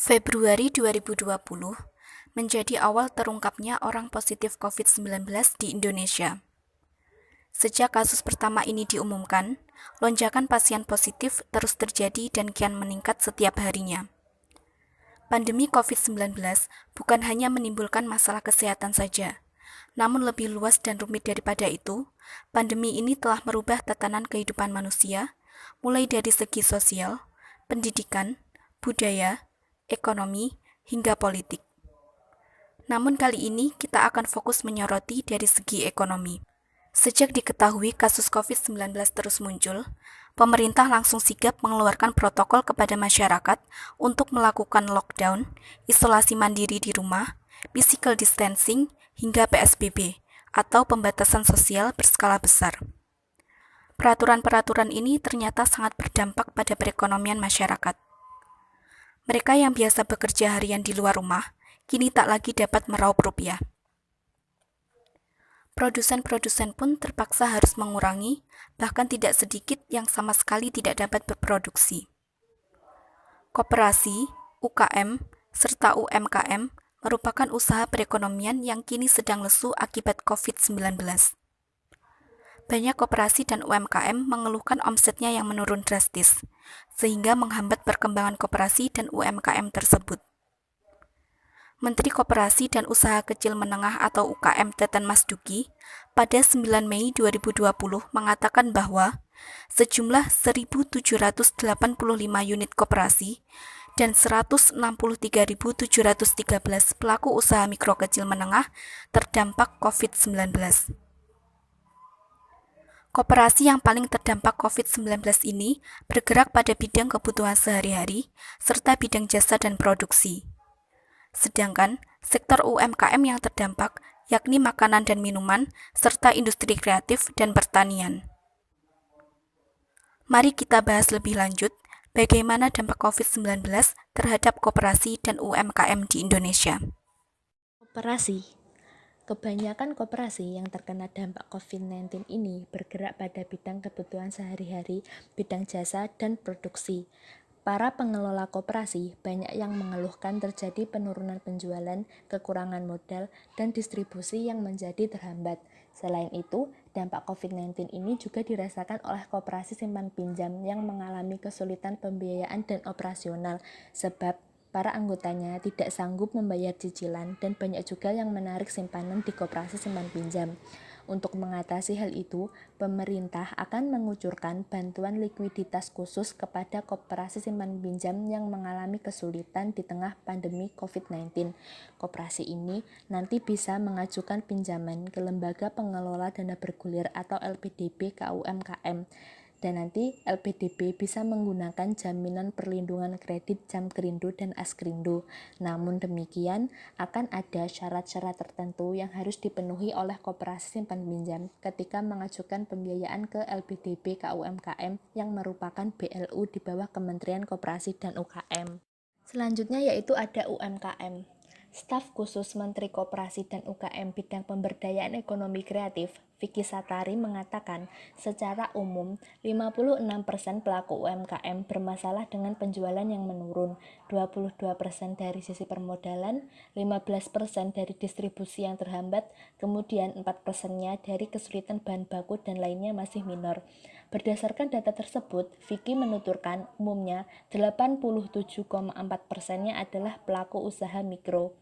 Februari 2020 menjadi awal terungkapnya orang positif COVID-19 di Indonesia. Sejak kasus pertama ini diumumkan, lonjakan pasien positif terus terjadi dan kian meningkat setiap harinya. Pandemi COVID-19 bukan hanya menimbulkan masalah kesehatan saja, namun lebih luas dan rumit daripada itu, pandemi ini telah merubah tatanan kehidupan manusia, mulai dari segi sosial, pendidikan, budaya, ekonomi, hingga politik. Namun kali ini kita akan fokus menyoroti dari segi ekonomi. Sejak diketahui kasus COVID-19 terus muncul, pemerintah langsung sigap mengeluarkan protokol kepada masyarakat untuk melakukan lockdown, isolasi mandiri di rumah, physical distancing, hingga PSBB atau pembatasan sosial berskala besar. Peraturan-peraturan ini ternyata sangat berdampak pada perekonomian masyarakat. Mereka yang biasa bekerja harian di luar rumah, kini tak lagi dapat meraup rupiah. Produsen-produsen pun terpaksa harus mengurangi, bahkan tidak sedikit yang sama sekali tidak dapat berproduksi. Koperasi, UKM, serta UMKM merupakan usaha perekonomian yang kini sedang lesu akibat COVID-19. Banyak koperasi dan UMKM mengeluhkan omsetnya yang menurun drastis, sehingga menghambat perkembangan koperasi dan UMKM tersebut. Menteri Koperasi dan Usaha Kecil Menengah atau UKM Teten Mas Duki pada 9 Mei 2020 mengatakan bahwa sejumlah 1.785 unit koperasi dan 163.713 pelaku usaha mikro kecil menengah terdampak COVID-19. Koperasi yang paling terdampak COVID-19 ini bergerak pada bidang kebutuhan sehari-hari serta bidang jasa dan produksi. Sedangkan sektor UMKM yang terdampak yakni makanan dan minuman, serta industri kreatif dan pertanian. Mari kita bahas lebih lanjut bagaimana dampak COVID-19 terhadap koperasi dan UMKM di Indonesia. Koperasi. Kebanyakan koperasi yang terkena dampak COVID-19 ini bergerak pada bidang kebutuhan sehari-hari, bidang jasa, dan produksi. Para pengelola koperasi banyak yang mengeluhkan terjadi penurunan penjualan, kekurangan modal, dan distribusi yang menjadi terhambat. Selain itu, dampak COVID-19 ini juga dirasakan oleh koperasi simpan pinjam yang mengalami kesulitan pembiayaan dan operasional, sebab para anggotanya tidak sanggup membayar cicilan dan banyak juga yang menarik simpanan di koperasi simpan pinjam. Untuk mengatasi hal itu, pemerintah akan mengucurkan bantuan likuiditas khusus kepada koperasi simpan pinjam yang mengalami kesulitan di tengah pandemi COVID-19. Koperasi ini nanti bisa mengajukan pinjaman ke Lembaga Pengelola Dana Bergulir atau LPDB KUMKM. Dan nanti LPDB bisa menggunakan jaminan perlindungan kredit Jamkrindo dan Askrindo. Namun demikian, akan ada syarat-syarat tertentu yang harus dipenuhi oleh koperasi simpan pinjam ketika mengajukan pembiayaan ke LPDB KUMKM yang merupakan BLU di bawah Kementerian Koperasi dan UKM. Selanjutnya yaitu ada UMKM. Staf khusus Menteri Koperasi dan UKM bidang pemberdayaan ekonomi kreatif, Vicky Satari mengatakan, secara umum 56% pelaku UMKM bermasalah dengan penjualan yang menurun, 22% dari sisi permodalan, 15% dari distribusi yang terhambat, kemudian 4%-nya dari kesulitan bahan baku dan lainnya masih minor. Berdasarkan data tersebut, Vicky menuturkan umumnya 87,4%-nya adalah pelaku usaha mikro.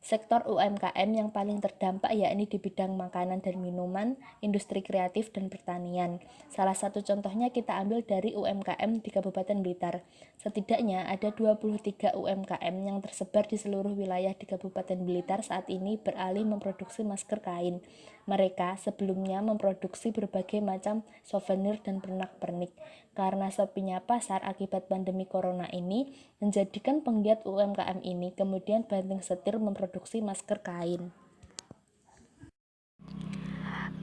Sektor UMKM yang paling terdampak yakni di bidang makanan dan minuman, industri kreatif, dan pertanian. Salah satu contohnya kita ambil dari UMKM di Kabupaten Blitar. Setidaknya ada 23 UMKM yang tersebar di seluruh wilayah di Kabupaten Blitar saat ini beralih memproduksi masker kain. Mereka sebelumnya memproduksi berbagai macam souvenir dan pernak-pernik. Karena sepinya pasar akibat pandemi corona ini, menjadikan penggiat UMKM ini kemudian banting setir memproduksi masker kain.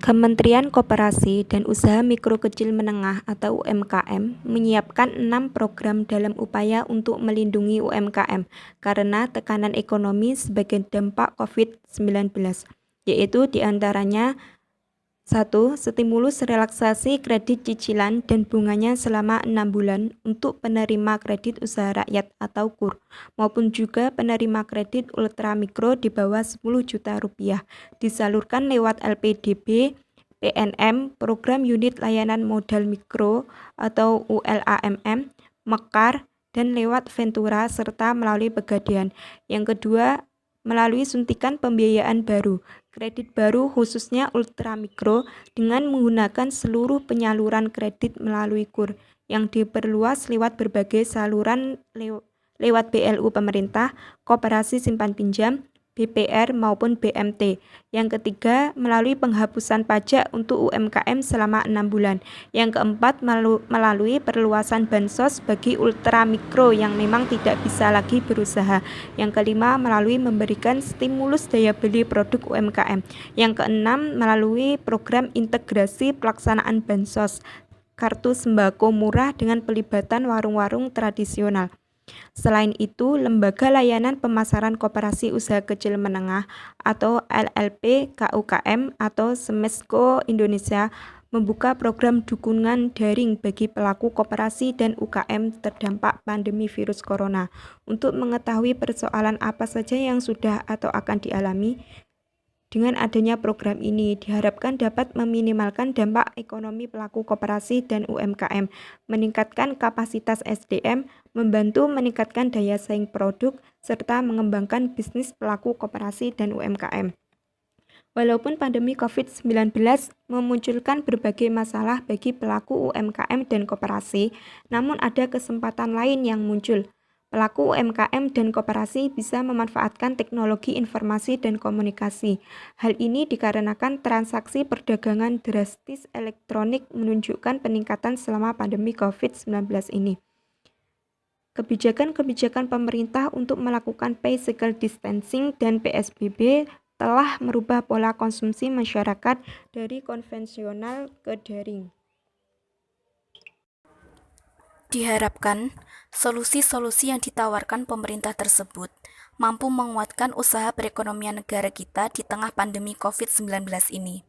Kementerian Koperasi dan Usaha Mikro Kecil Menengah atau UMKM menyiapkan 6 program dalam upaya untuk melindungi UMKM karena tekanan ekonomi sebagai dampak COVID-19, yaitu diantaranya 1. Stimulus relaksasi kredit cicilan dan bunganya selama 6 bulan untuk penerima kredit usaha rakyat atau KUR, maupun juga penerima kredit ultramikro di bawah 10 juta rupiah, disalurkan lewat LPDB, PNM, Program Unit Layanan Modal Mikro atau ULAMM, Mekar, dan lewat Ventura serta melalui Pegadaian. Yang kedua, melalui suntikan pembiayaan baru, kredit baru khususnya ultramikro dengan menggunakan seluruh penyaluran kredit melalui KUR yang diperluas lewat berbagai saluran lewat BLU pemerintah, koperasi simpan pinjam, BPR maupun BMT. Yang ketiga, melalui penghapusan pajak untuk UMKM selama 6 bulan. Yang keempat, melalui perluasan bansos bagi ultramikro yang memang tidak bisa lagi berusaha. Yang kelima, melalui memberikan stimulus daya beli produk UMKM. Yang keenam, melalui program integrasi pelaksanaan bansos, kartu sembako murah dengan pelibatan warung-warung tradisional. Selain itu, Lembaga Layanan Pemasaran Koperasi Usaha Kecil Menengah atau LLP KUKM atau Semesco Indonesia membuka program dukungan daring bagi pelaku koperasi dan UKM terdampak pandemi virus corona. Untuk mengetahui persoalan apa saja yang sudah atau akan dialami, dengan adanya program ini diharapkan dapat meminimalkan dampak ekonomi pelaku koperasi dan UMKM, meningkatkan kapasitas SDM, membantu meningkatkan daya saing produk, serta mengembangkan bisnis pelaku koperasi dan UMKM. Walaupun pandemi COVID-19 memunculkan berbagai masalah bagi pelaku UMKM dan koperasi, namun ada kesempatan lain yang muncul. Pelaku UMKM dan koperasi bisa memanfaatkan teknologi informasi dan komunikasi. Hal ini dikarenakan transaksi perdagangan drastis elektronik menunjukkan peningkatan selama pandemi COVID-19 ini. Kebijakan-kebijakan pemerintah untuk melakukan physical distancing dan PSBB telah merubah pola konsumsi masyarakat dari konvensional ke daring. Diharapkan, solusi-solusi yang ditawarkan pemerintah tersebut mampu menguatkan usaha perekonomian negara kita di tengah pandemi COVID-19 ini.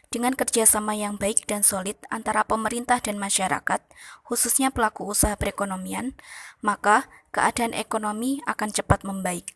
Dengan kerjasama yang baik dan solid antara pemerintah dan masyarakat, khususnya pelaku usaha perekonomian, maka keadaan ekonomi akan cepat membaik.